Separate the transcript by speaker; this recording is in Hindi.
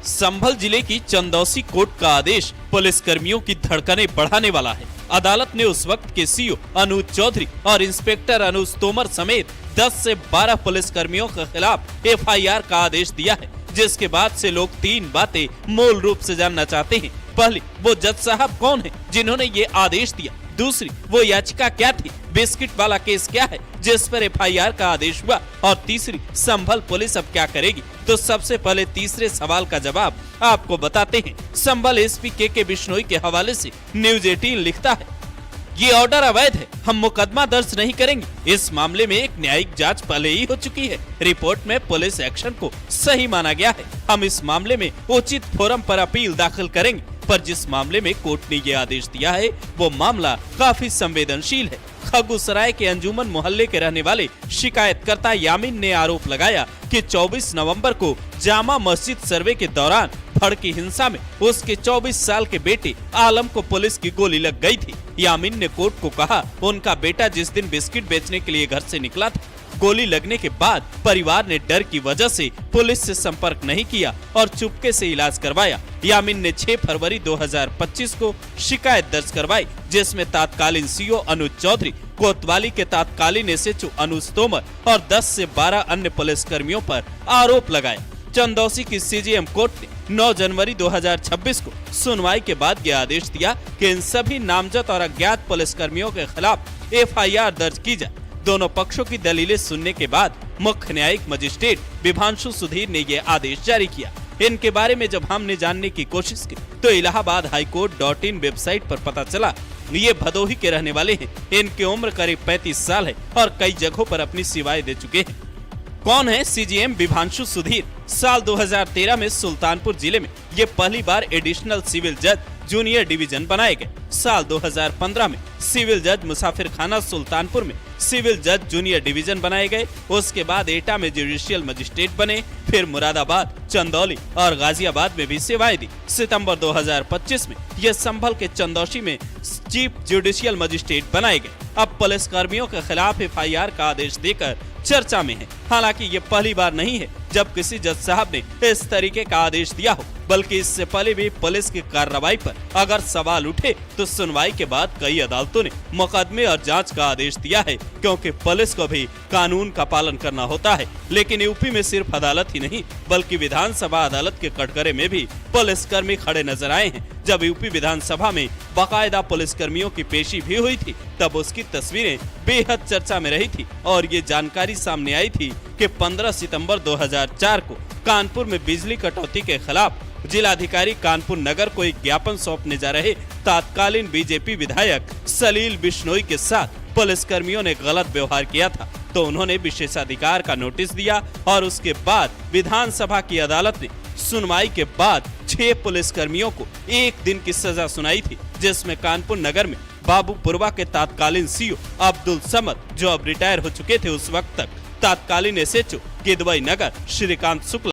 Speaker 1: संभल जिले की चंदौसी कोर्ट का आदेश पुलिस कर्मियों की धड़कनें बढ़ाने वाला है। अदालत ने उस वक्त के सीओ अनुज चौधरी और इंस्पेक्टर अनुज तोमर समेत 10 से 12 पुलिस कर्मियों के खिलाफ एफआईआर का आदेश दिया है, जिसके बाद से लोग तीन बातें मूल रूप से जानना चाहते हैं। पहली, वो जज साहब कौन है जिन्होंने ये आदेश दिया। दूसरी, वो याचिका क्या थी, बिस्किट वाला केस क्या है जिस पर एफआईआर का आदेश हुआ। और तीसरी, संभल पुलिस अब क्या करेगी। तो सबसे पहले तीसरे सवाल का जवाब आपको बताते हैं। संभल एसपी के बिश्नोई के हवाले से न्यूज 18 लिखता है, ये ऑर्डर अवैध है, हम मुकदमा दर्ज नहीं करेंगे। इस मामले में एक न्यायिक जांच पहले ही हो चुकी है। रिपोर्ट में पुलिस एक्शन को सही माना गया है। हम इस मामले में उचित फोरम पर अपील दाखिल करेंगे, पर जिस मामले में कोर्ट ने ये आदेश दिया है वो मामला काफी संवेदनशील है। खगुसराय के अंजुमन मोहल्ले के रहने वाले शिकायतकर्ता यामीन ने आरोप लगाया कि 24 नवंबर को जामा मस्जिद सर्वे के दौरान भड़की हिंसा में उसके 24 साल के बेटे आलम को पुलिस की गोली लग गई थी। यामीन ने कोर्ट को कहा, उनका बेटा जिस दिन बिस्किट बेचने के लिए घर से निकला था, गोली लगने के बाद परिवार ने डर की वजह से पुलिस से संपर्क नहीं किया और चुपके से इलाज करवाया। यामीन ने 6 फरवरी 2025 को शिकायत दर्ज करवाई, जिसमें तत्कालीन सीओ अनुज चौधरी, कोतवाली के तत्कालीन एसएचओ अनुज तोमर और 10 से 12 अन्य पुलिस कर्मियों पर आरोप लगाया। चंदौसी की सीजेएम कोर्ट ने 9 जनवरी 2026 को सुनवाई के बाद यह आदेश दिया कि इन सभी नामजद और अज्ञात पुलिस कर्मियों के खिलाफ एफआईआर दर्ज की जाए। दोनों पक्षों की दलीलें सुनने के बाद मुख्य न्यायिक मजिस्ट्रेट विभांशु सुधीर ने यह आदेश जारी किया। इनके बारे में जब हमने जानने की कोशिश की तो इलाहाबाद हाईकोर्ट.in वेबसाइट पर पता चला ये भदोही के रहने वाले हैं। इनकी उम्र करीब 35 साल है और कई जगहों पर अपनी सेवाएं दे चुके हैं। कौन है सीजीएम विभांशु सुधीर? साल 2013 में सुल्तानपुर जिले में ये पहली बार एडिशनल सिविल जज जूनियर डिवीजन बनाए गए। साल 2015 में सिविल जज मुसाफिर खाना सुल्तानपुर में सिविल जज जूनियर डिवीजन बनाए गए। उसके बाद एटा में जुडिशियल मजिस्ट्रेट बने, फिर मुरादाबाद, चंदौली और गाजियाबाद में भी सेवाएं दी। सितंबर 2025 में ये संभल के चंदौसी में चीफ जुडिशियल मजिस्ट्रेट बनाए गए। अब पुलिस कर्मियों के खिलाफ एफआईआर का आदेश देकर चर्चा में है। हालांकि ये पहली बार नहीं है जब किसी जज साहब ने इस तरीके का आदेश दिया हो, बल्कि इससे पहले भी पुलिस की कार्रवाई पर अगर सवाल उठे तो सुनवाई के बाद कई अदालतों ने मुकदमे और जांच का आदेश दिया है, क्योंकि पुलिस को भी कानून का पालन करना होता है। लेकिन यूपी में सिर्फ अदालत ही नहीं बल्कि विधानसभा अदालत के कटघरे में भी पुलिस कर्मी खड़े नजर आए हैं। जब यूपी विधानसभा में बाकायदा पुलिस कर्मियों की पेशी भी हुई थी तब उसकी तस्वीरें बेहद चर्चा में रही थी और ये जानकारी सामने आई थी कि 15 सितंबर 2004 को कानपुर में बिजली कटौती के खिलाफ जिलाधिकारी कानपुर नगर को एक ज्ञापन सौंपने जा रहे तत्कालीन बीजेपी विधायक सलील बिश्नोई के साथ पुलिस कर्मियों ने गलत व्यवहार किया था, तो उन्होंने विशेषाधिकार का नोटिस दिया और उसके बाद विधानसभा की अदालत ने सुनवाई के बाद 6 पुलिस कर्मियों को 1 दिन की सजा सुनाई थी, जिसमें कानपुर नगर में बाबूपुरवा के तत्कालीन सीओ अब्दुल समद, जो अब रिटायर हो चुके थे उस वक्त तक, तत्कालीन एसएचओ किदवई नगर श्रीकांत शुक्ला